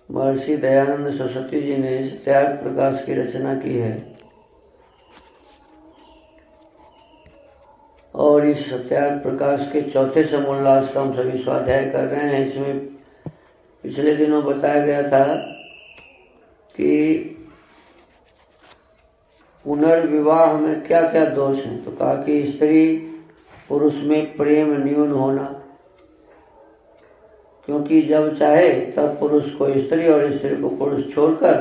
महर्षि दयानंद सरस्वती जी ने सत्यार्थ प्रकाश की रचना की है और इस सत्यार्थ प्रकाश के चौथे समोल्लास का हम सभी स्वाध्याय कर रहे हैं। इसमें पिछले दिनों बताया गया था कि पुनर्विवाह में क्या क्या दोष हैं। तो कहा कि स्त्री पुरुष में प्रेम न्यून होना, क्योंकि जब चाहे तब पुरुष को स्त्री और स्त्री को पुरुष छोड़कर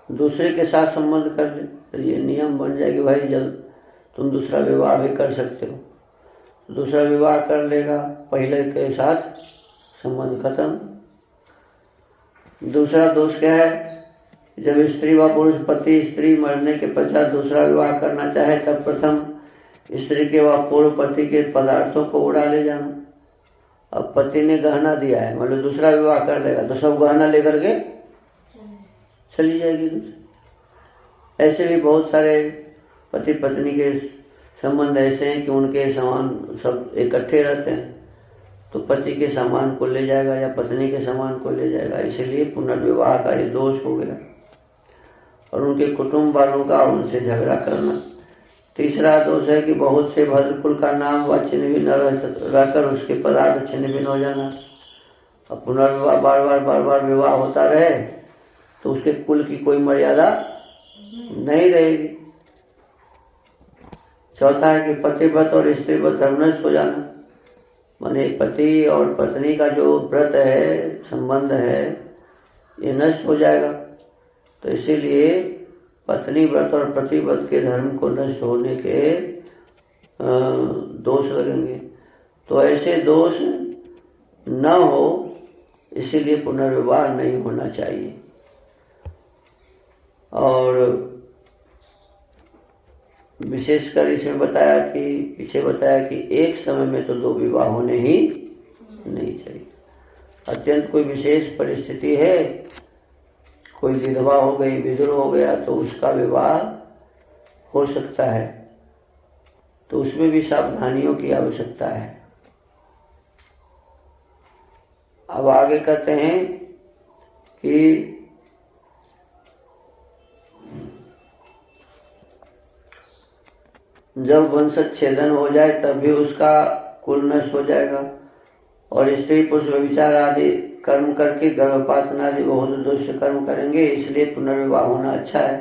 दूसरे के साथ संबंध कर ले। तो ये नियम बन जाएगी, भाई जल्द तुम दूसरा विवाह भी कर सकते हो। दूसरा विवाह कर लेगा, पहले के साथ संबंध खत्म। दूसरा दोष क्या है? जब स्त्री व पुरुष पति स्त्री मरने के पश्चात दूसरा विवाह करना चाहे तब प्रथम स्त्री के व पूर्व पति के पदार्थों को उड़ा ले जाना। अब पति ने गहना दिया है, मतलब दूसरा विवाह कर लेगा तो सब गहना लेकर के चली जाएगी दूसरी। ऐसे भी बहुत सारे पति पत्नी के संबंध ऐसे हैं कि उनके सामान सब इकट्ठे रहते हैं, तो पति के सामान को ले जाएगा या पत्नी के सामान को ले जाएगा। इसीलिए पुनर्विवाह का ये दोष हो गया। और उनके कुटुंब वालों का उनसे झगड़ा करना। तीसरा दोष है कि बहुत से भद्रकुल का नाम व चिन्ह भी न रहकर उसके पदार्थ छिन्न भिन्न हो जाना। अब पुनर्विवाह बार बार विवाह होता रहे तो उसके कुल की कोई मर्यादा नहीं रहेगी। चौथा है कि पतिव्रत और स्त्रीव्रत धर्म नष्ट हो जाना, माने पति और पत्नी का जो व्रत है, संबंध है, ये नष्ट हो जाएगा। तो इसीलिए पत्नी व्रत और पतिव्रत के धर्म को नष्ट होने के दोष लगेंगे। तो ऐसे दोष न हो, इसीलिए पुनर्विवाह नहीं होना चाहिए। और विशेषकर इसमें बताया कि पीछे बताया कि एक समय में तो दो विवाह होने ही नहीं चाहिए। अत्यंत कोई विशेष परिस्थिति है, कोई विधवा हो गई, विधुर हो गया, तो उसका विवाह हो सकता है, तो उसमें भी सावधानियों की आवश्यकता है। अब आगे कहते हैं कि जब वंशच्छेदन हो जाए तब भी उसका कुल नष्ट हो जाएगा। और स्त्री पुरुष व्यभिचार आदि कर्म करके गर्भपात आदि बहुत दुष्ट कर्म करेंगे, इसलिए पुनर्विवाह होना अच्छा है।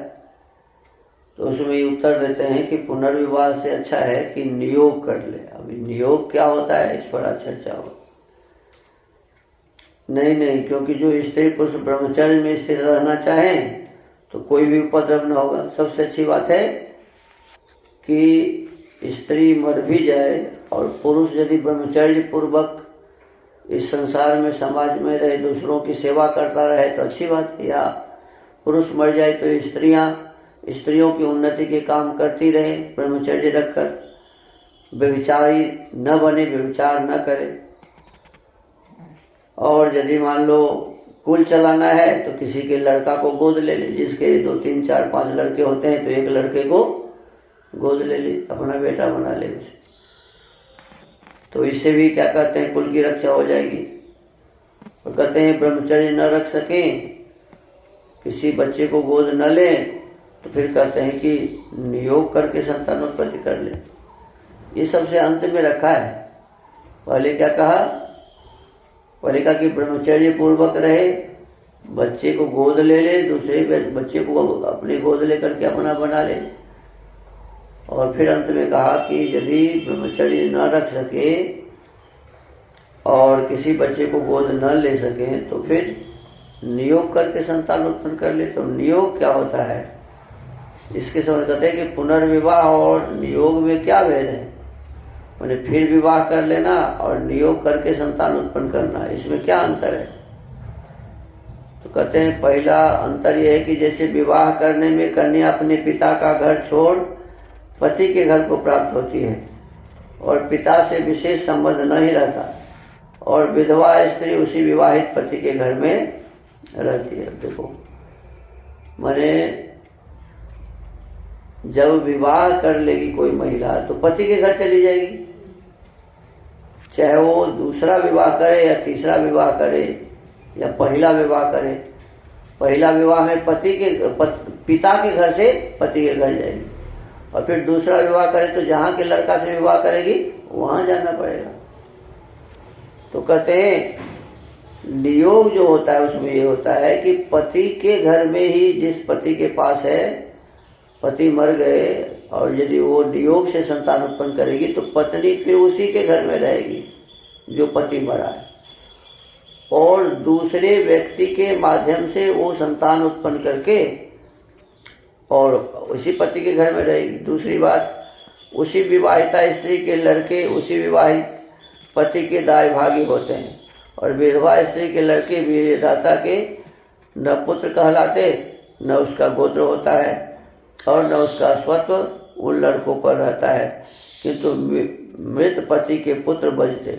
तो उसमें उत्तर देते हैं कि पुनर्विवाह से अच्छा है कि नियोग कर ले। अभी नियोग क्या होता है, इस पर चर्चा हो। नहीं, क्योंकि जो स्त्री पुरुष ब्रह्मचर्य में स्थिर रहना चाहें तो कोई भी उपद्रव न होगा। सबसे अच्छी बात है कि स्त्री मर भी जाए और पुरुष यदि ब्रह्मचर्य पूर्वक इस संसार में, समाज में रहे, दूसरों की सेवा करता रहे तो अच्छी बात है। या पुरुष मर जाए तो स्त्रियों की उन्नति के काम करती रहे, ब्रह्मचर्य रखकर, व्यभिचारी न बने, व्यभिचार न करे। और यदि मान लो कुल चलाना है तो किसी के लड़का को गोद ले ले। जिसके 2, 3, 4, 5 लड़के होते हैं तो एक लड़के को गोद ले ले, अपना बेटा बना ले उसे। तो इससे भी क्या कहते हैं, कुल की रक्षा हो जाएगी। और कहते हैं ब्रह्मचर्य न रख सकें, किसी बच्चे को गोद न ले, तो फिर कहते हैं कि नियोग करके संतानोत्पत्ति कर ले। ये सबसे अंत में रखा है। पहले क्या कहा? पहले कहा कि ब्रह्मचर्य पूर्वक रहे, बच्चे को गोद ले ले, दूसरे बच्चे को अपनी गोद लेकर के अपना बना ले। और फिर अंत में कहा कि यदि ब्रह्मचर्य न रख सके और किसी बच्चे को गोद न ले सके तो फिर नियोग करके संतान उत्पन्न कर ले। तो नियोग क्या होता है, इसके समझ कहते हैं कि पुनर्विवाह और नियोग में क्या भेद है। मैंने फिर विवाह कर लेना और नियोग करके संतान उत्पन्न करना, इसमें क्या अंतर है? तो कहते हैं पहला अंतर यह है कि जैसे विवाह करने में कन्या अपने पिता का घर छोड़ पति के घर को प्राप्त होती है और पिता से विशेष संबंध नहीं रहता, और विधवा स्त्री उसी विवाहित पति के घर में रहती है। देखो, माने जब विवाह कर लेगी कोई महिला तो पति के घर चली जाएगी, चाहे वो दूसरा विवाह करे या तीसरा विवाह करे या पहला विवाह करे। पहला विवाह में पिता के घर से पति के घर जाएगी, और फिर दूसरा विवाह करे तो जहाँ के लड़का से विवाह करेगी वहाँ जाना पड़ेगा। तो कहते हैं नियोग जो होता है उसमें ये होता है कि पति के घर में ही, जिस पति के पास है, पति मर गए और यदि वो नियोग से संतान उत्पन्न करेगी तो पत्नी फिर उसी के घर में रहेगी जो पति मरा है, और दूसरे व्यक्ति के माध्यम से वो संतान उत्पन्न करके और उसी पति के घर में रहेगी। दूसरी बात, उसी विवाहिता स्त्री के लड़के उसी विवाहित पति के दाई भागी होते हैं, और विधवा स्त्री के लड़के वीर्यदाता के न पुत्र कहलाते, न उसका गोत्र होता है और न उसका स्वत्व उन लड़कों पर रहता है, किंतु मृत पति के पुत्र बजते,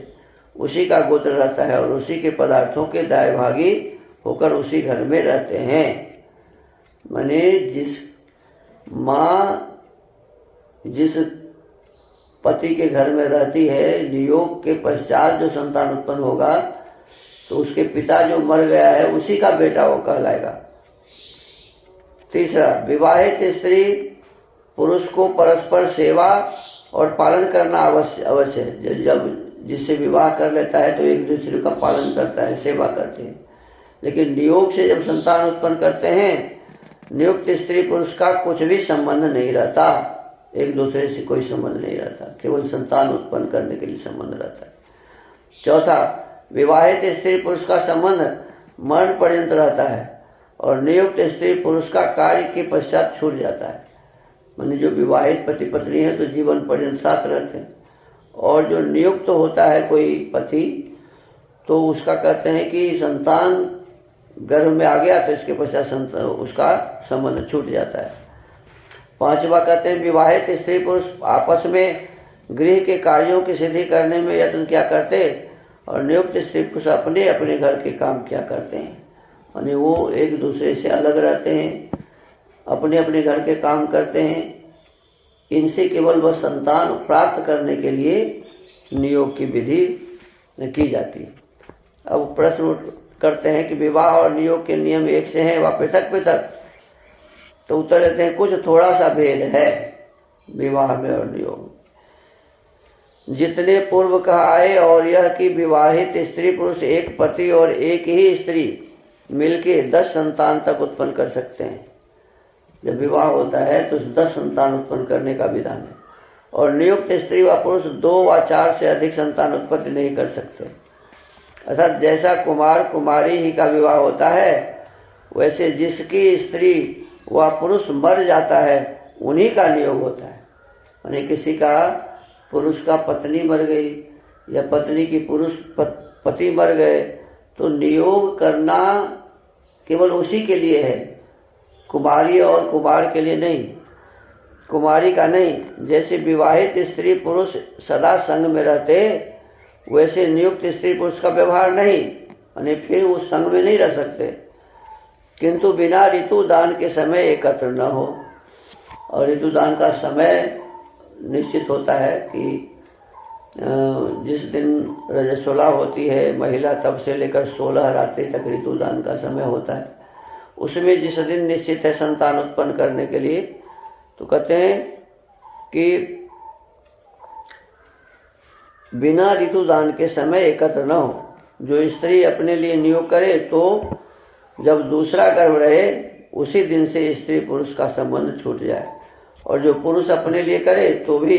उसी का गोत्र रहता है और उसी के पदार्थों के दाई भागी होकर उसी घर में रहते हैं। माने जिस माँ जिस पति के घर में रहती है, नियोग के पश्चात जो संतान उत्पन्न होगा तो उसके पिता जो मर गया है उसी का बेटा वो कहलाएगा। तीसरा, विवाहित स्त्री पुरुष को परस्पर सेवा और पालन करना अवश्य है। जब जिससे विवाह कर लेता है तो एक दूसरे का पालन करता है, सेवा करते हैं। लेकिन नियोग से जब संतान उत्पन्न करते हैं, नियुक्त स्त्री पुरुष का कुछ भी संबंध नहीं रहता, एक दूसरे से कोई संबंध नहीं रहता, केवल संतान उत्पन्न करने के लिए संबंध रहता है। चौथा, विवाहित स्त्री पुरुष का संबंध मरण पर्यंत रहता है और नियुक्त स्त्री पुरुष का कार्य के पश्चात छूट जाता है। माने जो विवाहित पति पत्नी है तो जीवन पर्यंत साथ रहते हैं, और जो नियुक्त होता है कोई पति तो उसका कहते हैं कि संतान गर्भ में आ गया तो इसके पश्चात उसका संबंध छूट जाता है। पांचवा कहते हैं विवाहित स्त्री पुरुष आपस में गृह के कार्यों की सिद्धि करने में यत्न क्या करते, और नियुक्त स्त्री पुरुष अपने अपने घर के काम क्या करते हैं। यानी वो एक दूसरे से अलग रहते हैं, अपने अपने घर के काम करते हैं। इनसे केवल वह संतान प्राप्त करने के लिए नियोग की विधि की जाती है। अब प्रश्न करते हैं कि विवाह और नियोग के नियम एक से हैं व पृथक पृथक, तो उत्तर देते हैं कुछ थोड़ा सा भेद है विवाह में और नियोग। जितने पूर्व कहा है, और यह कि विवाहित स्त्री पुरुष एक पति और एक ही स्त्री मिलके 10 संतान तक उत्पन्न कर सकते हैं। जब विवाह होता है तो 10 संतान उत्पन्न करने का विधान है, और नियुक्त स्त्री व पुरुष 2 व 4 से अधिक संतान उत्पत्ति नहीं कर सकते। अर्थात जैसा कुमार कुमारी ही का विवाह होता है, वैसे जिसकी स्त्री व पुरुष मर जाता है उन्हीं का नियोग होता है। यानी किसी का पुरुष का पत्नी मर गई या पत्नी की पुरुष पति मर गए तो नियोग करना केवल उसी के लिए है, कुमारी और कुमार के लिए नहीं, कुमारी का नहीं। जैसे विवाहित स्त्री पुरुष सदा संग में रहते, वैसे नियुक्त स्त्री पुरुष का व्यवहार नहीं, यानी फिर वो संग में नहीं रह सकते, किंतु बिना ऋतु दान के समय एकत्र न हो। और ऋतु दान का समय निश्चित होता है कि जिस दिन रजस्वला होती है महिला, तब से लेकर 16 रात्रि तक ऋतु दान का समय होता है। उसमें जिस दिन निश्चित है संतान उत्पन्न करने के लिए, तो कहते हैं कि बिना ऋतु दान के समय एकत्र न हो। जो स्त्री अपने लिए नियोग करे तो जब दूसरा गर्भ रहे उसी दिन से स्त्री पुरुष का संबंध छूट जाए, और जो पुरुष अपने लिए करे तो भी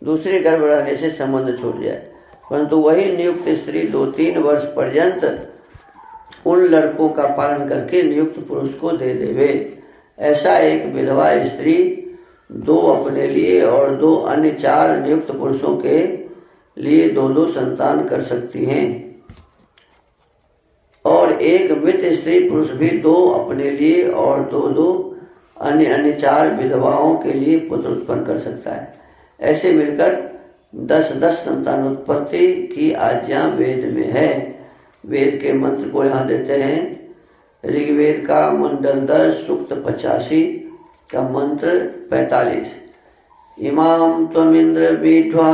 दूसरे गर्भ रहने से संबंध छूट जाए, परंतु वही नियुक्त स्त्री 2-3 वर्ष पर्यंत उन लड़कों का पालन करके नियुक्त पुरुष को दे देवे। ऐसा एक विधवा स्त्री 2 अपने लिए और 2 अन्य 4 नियुक्त पुरुषों के लिए 2-2 संतान कर सकती हैं, और एक मृत स्त्री पुरुष भी 2 अपने लिए और 2-2 अन्य 4 विधवाओं के लिए पुत्र उत्पन्न कर सकता है। ऐसे मिलकर 10-10 संतान उत्पत्ति की आज्ञा वेद में है। वेद के मंत्र को यहाँ देते हैं। ऋग्वेद का मंडल 10 सूक्त 85 का मंत्र 45। इमाम त्वमिंद्र बीठ्वा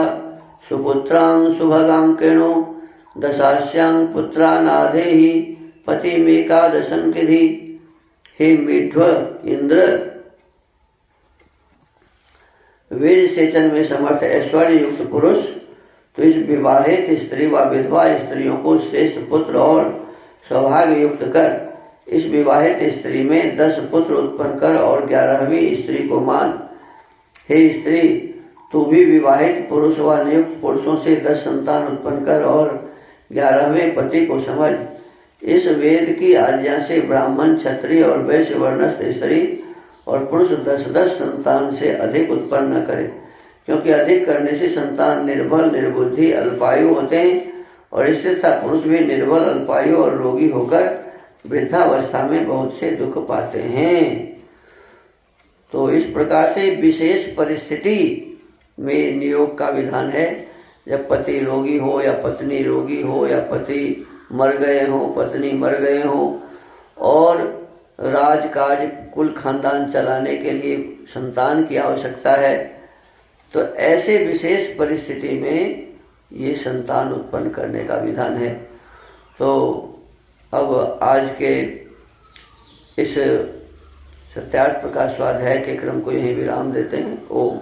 सुपुत्रां सुभगां केणो दशास्यां पुत्रानादेहि पति में का दशन विधि, हे मिध्व इंद्र, वीर सेचन में समर्थ ऐश्वर्य युक्त पुरुष, तो इस विवाहित स्त्री व विधवा स्त्रियों को श्रेष्ठ पुत्र और सौभाग्य युक्त कर, इस विवाहित स्त्री में 10 पुत्र उत्पन्न कर और 11वीं स्त्री को मान। हे स्त्री, तू भी विवाहित पुरुष व नियुक्त पुरुषों से 10 संतान उत्पन्न कर और 11वें पति को समझ। इस वेद की आज्ञा से ब्राह्मण, क्षत्रिय और वैश्य वर्णस्थ स्त्री और पुरुष 10-10 संतान से अधिक उत्पन्न न करे, क्योंकि अधिक करने से संतान निर्बल, निर्बुद्धि, अल्पायु होते हैं और स्त्री तथा पुरुष भी निर्बल, अल्पायु और रोगी होकर वृद्धावस्था में बहुत से दुख पाते हैं। तो इस प्रकार से विशेष परिस्थिति में नियोग का विधान है। जब पति रोगी हो या पत्नी रोगी हो या पति मर गए हो, पत्नी मर गए हो और राजकाज कुल खानदान चलाने के लिए संतान की आवश्यकता है, तो ऐसे विशेष परिस्थिति में ये संतान उत्पन्न करने का विधान है। तो अब आज के इस सत्यार्थ प्रकाश स्वाध्याय के क्रम को यहीं विराम देते हैं। ओम।